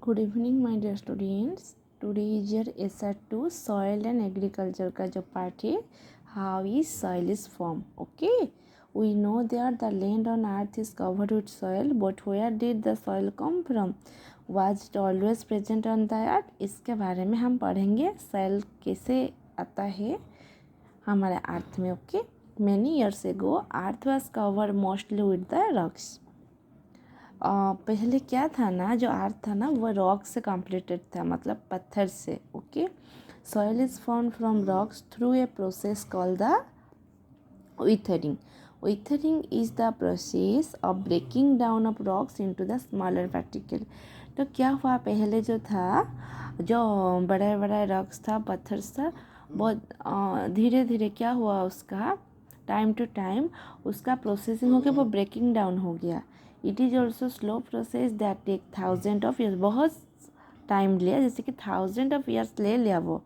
Good evening my dear students. Today is your SR 2 soil and agriculture का जो part है, how is soil is form. Okay, we know that the land on earth is covered with soil, but where did the soil come from? Was it always present on the earth? इसके बारे में हम पढ़ेंगे, soil कैसे आता है हमारे अर्थ में। Okay, many years ago earth was covered mostly with the rocks. पहले क्या था ना, जो अर्थ था ना वो रॉक से कंप्लीटेड था, मतलब पत्थर से। Okay, soil is form from rocks through a process called the weathering. Weathering is the process of breaking down of rocks into the smaller particle. तो क्या हुआ, पहले जो था, जो बड़ा बड़ा रॉक्स था, पत्थर था, बहुत धीरे धीरे क्या हुआ, उसका टाइम टू टाइम उसका प्रोसेसिंग हो गया, वो ब्रेकिंग डाउन हो गया। It is also slow process that take thousand of years, बहुत टाइम लिया, जैसे कि थाउजेंड ऑफ ईयर्स ले लिया वो।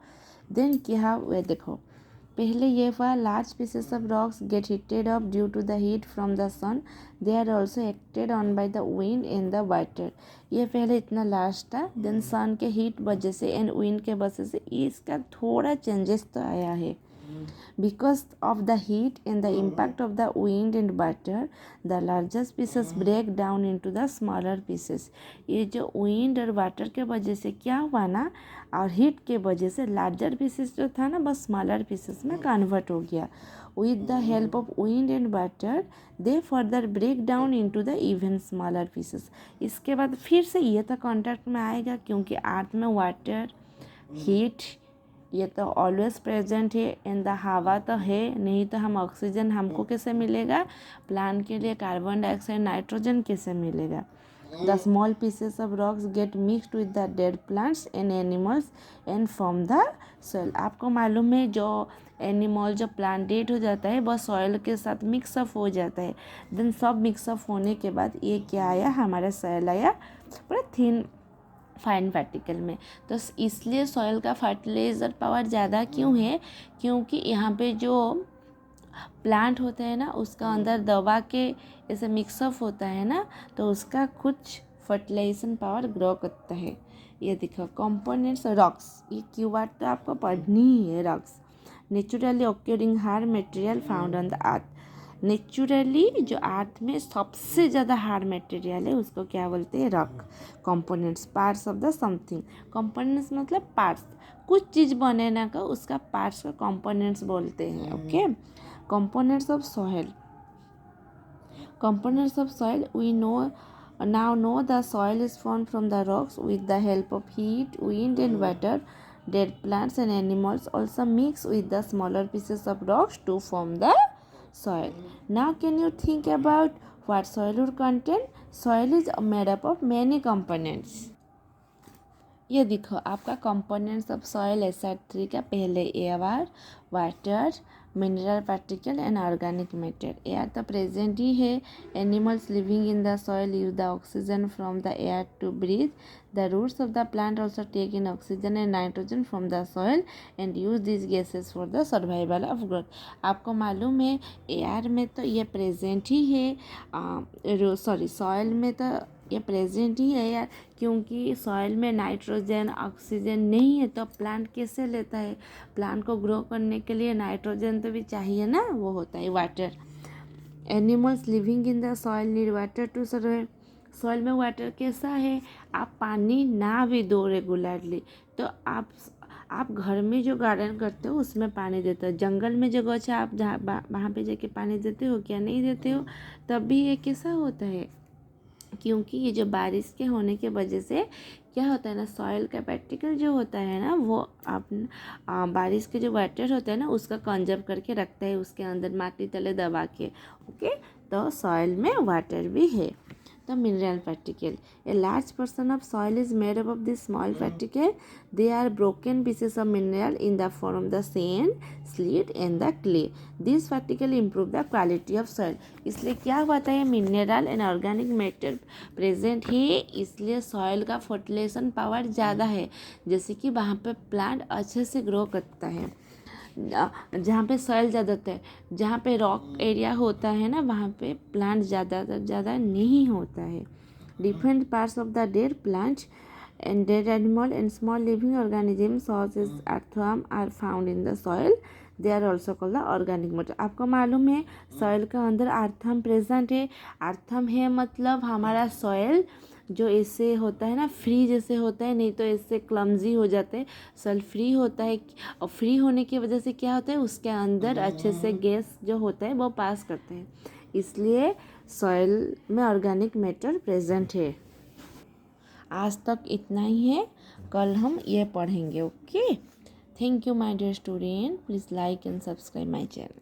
देन क्या हुआ, देखो पहले ये हुआ, large pieces of rocks get heated up due to the heat from the sun, they are also acted on by the wind and the water. ये पहले इतना लार्ज था, देन सन के हीट वजह से एंड विंड के वजह से इसका थोड़ा चेंजेस तो आया है। Because of the heat and the impact of the wind and water, the largest pieces break down into the smaller pieces. ये जो wind और water के वजह से क्या हुआ ना, और heat के वजह से larger pieces जो था ना, बस smaller pieces में convert हो गया। With the help of wind and water, they further break down into the even smaller pieces. इसके बाद फिर से ये तो contact में आएगा, क्योंकि अर्थ में water, heat ये तो ऑलवेज प्रेजेंट है। इन द हवा तो है, नहीं तो हम ऑक्सीजन हमको कैसे मिलेगा, प्लांट के लिए कार्बन डाइऑक्साइड, नाइट्रोजन कैसे मिलेगा। The small pieces of rocks get mixed with the dead plants and animals and form the soil. आपको मालूम है, जो एनिमल, जो प्लांट डेड हो जाता है, वह सॉइल के साथ मिक्सअप हो जाता है। देन सब मिक्सअप होने के बाद ये क्या आया, हमारा सॉइल आया पूरा थिन फाइन पार्टिकल में। तो इसलिए सॉइल का फर्टिलाइज़र पावर ज़्यादा क्यों है, क्योंकि यहाँ पे जो प्लांट होता है ना, उसका अंदर दबा के ऐसे मिक्सअप होता है ना, तो उसका कुछ फर्टिलाइजेशन पावर ग्रो करता है। ये देखो कंपोनेंट्स रॉक्स, ये कीवर्ड तो आपको पढ़नी ही है। Rocks naturally occurring hard material found on the earth. Naturally जो अर्थ में सबसे ज़्यादा हार्ड मटेरियल है, उसको क्या बोलते हैं, rock. Components, parts of the something. Components मतलब पार्ट्स, कुछ चीज़ बनाने का उसका पार्ट्स को कंपोनेंट्स बोलते हैं। Okay, components of soil. Components of soil, we now know the soil is formed from the rocks with the help of heat, wind and water. Dead plants and animals also mix with the smaller pieces of rocks to form the soil. Now can you think about what soil would contain? Soil is made up of many components. ये देखो आपका components of soil SR3 का पहले air, water, mineral particle and organic matter. Air तो present ही है, animals living in the soil use the oxygen from the air to breathe. The roots of the plant also take in oxygen and nitrogen from the soil and use this gases for the survival of growth. आपको मालूम है, air में तो ये present ही है, soil में तो ये प्रेजेंट ही है यार, क्योंकि सॉइल में नाइट्रोजन, ऑक्सीजन नहीं है, तो प्लांट कैसे लेता है। प्लांट को ग्रो करने के लिए नाइट्रोजन तो भी चाहिए ना, वो होता है water. Animals living in the soil need water to survive. Soil में वाटर कैसा है, आप पानी ना भी दो रेगुलरली, तो आप घर में जो गार्डन करते हो उसमें पानी देते हो, जंगल में जो गछ है आप जहाँ वहाँ पे जाके पानी देते हो क्या, नहीं देते हो, तब भी ये कैसा होता है, क्योंकि ये जो बारिश के होने के वजह से क्या होता है ना, सॉइल का पार्टिकल जो होता है ना, वो आप बारिश के जो वाटर होता है ना, उसका कंजर्व करके रखता है उसके अंदर माटी तले दबा के। ओके, तो सॉइल में वाटर भी है। The mineral particle. A large portion of soil is made up of this small particle. They are broken pieces of mineral in the form of the sand, slate and the clay. These particles improve the quality of soil. इसलिए क्या होता है, mineral and organic matter present है, इसलिए soil का fertilisation power ज़्यादा है, जैसे कि वहाँ पे प्लांट अच्छे से ग्रो करता है। जहाँ पे सॉइल ज़्यादा होता है, जहाँ पे रॉक एरिया होता है ना, वहाँ पे प्लांट ज़्यादा नहीं होता है। Different parts of the dead plant and dead animal and small living organisms such as earthworm are found in the soil. They are also called the organic matter. आपको मालूम है सॉइल के अंदर अर्थम प्रेजेंट है। अर्थम है मतलब हमारा सॉइल जो ऐसे होता है ना, फ्री जैसे होता है, नहीं तो इससे क्लमजी हो जाते हैं। सॉइल फ्री होता है और फ्री होने की वजह से क्या होता है, उसके अंदर अच्छे से गैस जो होता है वो पास करते हैं, इसलिए सॉइल में ऑर्गेनिक मैटर प्रेजेंट है। आज तक इतना ही है, कल हम ये पढ़ेंगे। Okay, thank you my dear student, please like and subscribe my channel.